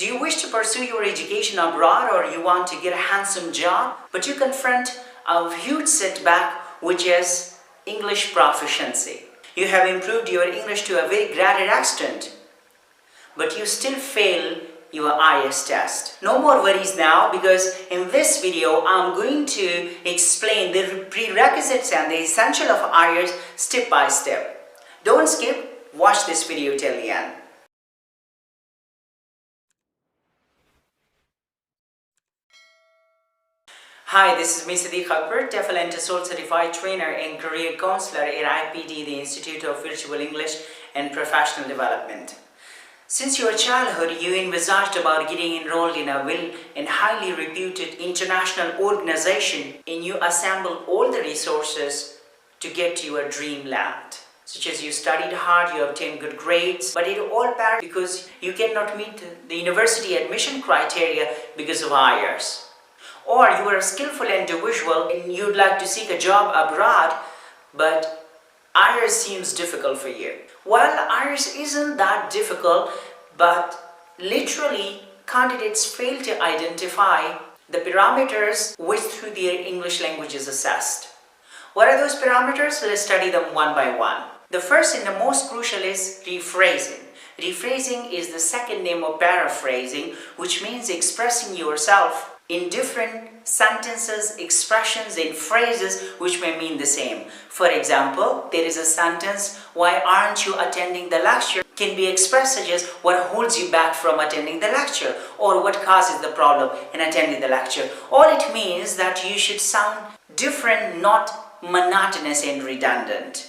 Do you wish to pursue your education abroad, or you want to get a handsome job, but you confront a huge setback, which is English proficiency? You have improved your English to a very great extent, but you still fail your IELTS test. No more worries now, because in this video I'm going to explain the prerequisites and the essential of IELTS step by step. Don't skip, watch this video till the end. Hi, this is me Sadiq Akbar, TEFL and TESOL Certified Trainer and Career Counselor at IPD, the Institute of Virtual English and Professional Development. Since your childhood, you envisaged about getting enrolled in a well and highly reputed international organization, and you assembled all the resources to get to your dreamland. Such as you studied hard, you obtained good grades, but it all failed because you cannot meet the university admission criteria because of IELTS. Or you are a skillful individual and you'd like to seek a job abroad, but IELTS seems difficult for you. Well, IELTS isn't that difficult, but literally candidates fail to identify the parameters which through their English language is assessed. What are those parameters? Let's study them one by one. The first and the most crucial is rephrasing. Rephrasing is the second name of paraphrasing, which means expressing yourself in different sentences, expressions, and phrases which may mean the same. For example, there is a sentence, "Why aren't you attending the lecture?" can be expressed such as, "What holds you back from attending the lecture?" or "What causes the problem in attending the lecture?" All it means that you should sound different, not monotonous and redundant.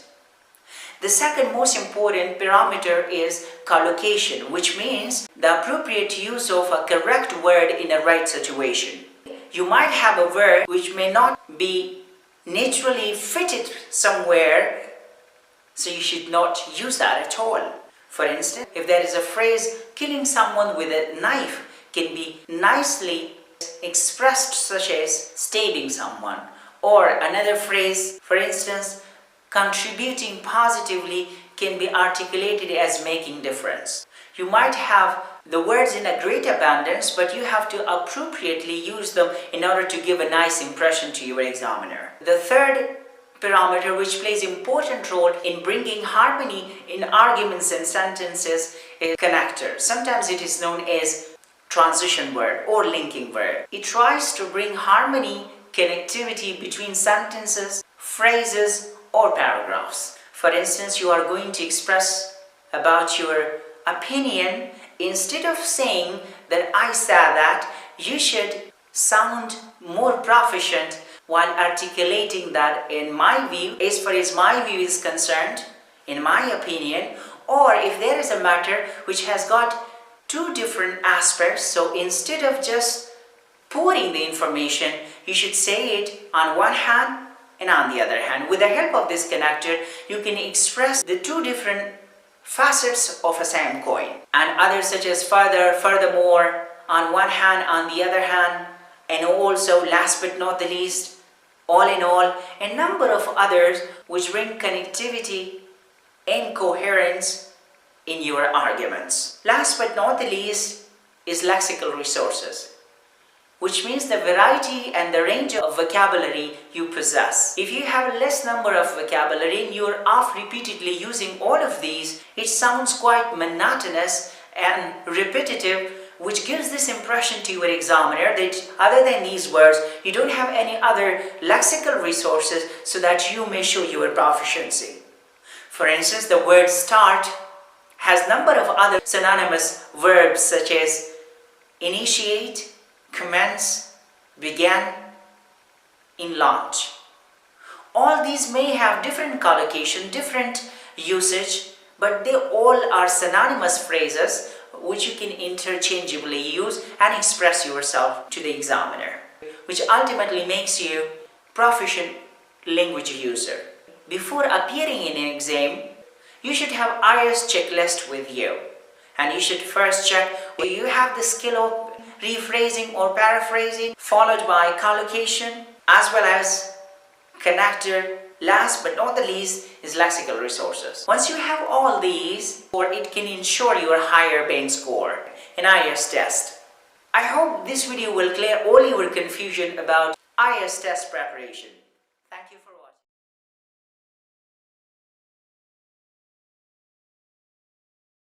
The second most important parameter is collocation, which means the appropriate use of a correct word in a right situation. You might have a word which may not be naturally fitted somewhere, so you should not use that at all. For instance, if there is a phrase, "killing someone with a knife," can be nicely expressed such as stabbing someone. Or another phrase, for instance, "contributing positively," can be articulated as "making difference." You might have the words in a great abundance, but you have to appropriately use them in order to give a nice impression to your examiner. The third parameter which plays an important role in bringing harmony in arguments and sentences is connector. Sometimes it is known as transition word or linking word. It tries to bring harmony, connectivity between sentences, phrases, or paragraphs. For instance, you are going to express about your opinion. Instead of saying that "I said that," you should sound more proficient while articulating that "in my view," as far as my view is concerned, "in my opinion," or if there is a matter which has got two different aspects, so instead of just pouring the information, you should say it on one hand and on the other hand. With the help of this connector, you can express the two different facets of a same coin, and others such as further, furthermore, on one hand, on the other hand, and also last but not the least, all in all, a number of others which bring connectivity and coherence in your arguments. Last but not the least is lexical resources, which means the variety and the range of vocabulary you possess. If you have a less number of vocabulary and you're off repeatedly using all of these, it sounds quite monotonous and repetitive, which gives this impression to your examiner that other than these words, you don't have any other lexical resources so that you may show your proficiency. For instance, the word "start" has a number of other synonymous verbs such as initiate, commence, began, in launch. All these may have different collocation, different usage, but they all are synonymous phrases which you can interchangeably use and express yourself to the examiner, which ultimately makes you proficient language user. Before appearing in an exam, you should have IELTS checklist with you, and you should first check whether you have the skill of rephrasing or paraphrasing, followed by collocation, as well as connector. Last but not the least is lexical resources. Once you have all these, it can ensure your higher paying score. in IELTS test. I hope this video will clear all your confusion about IELTS test preparation. Thank you for watching.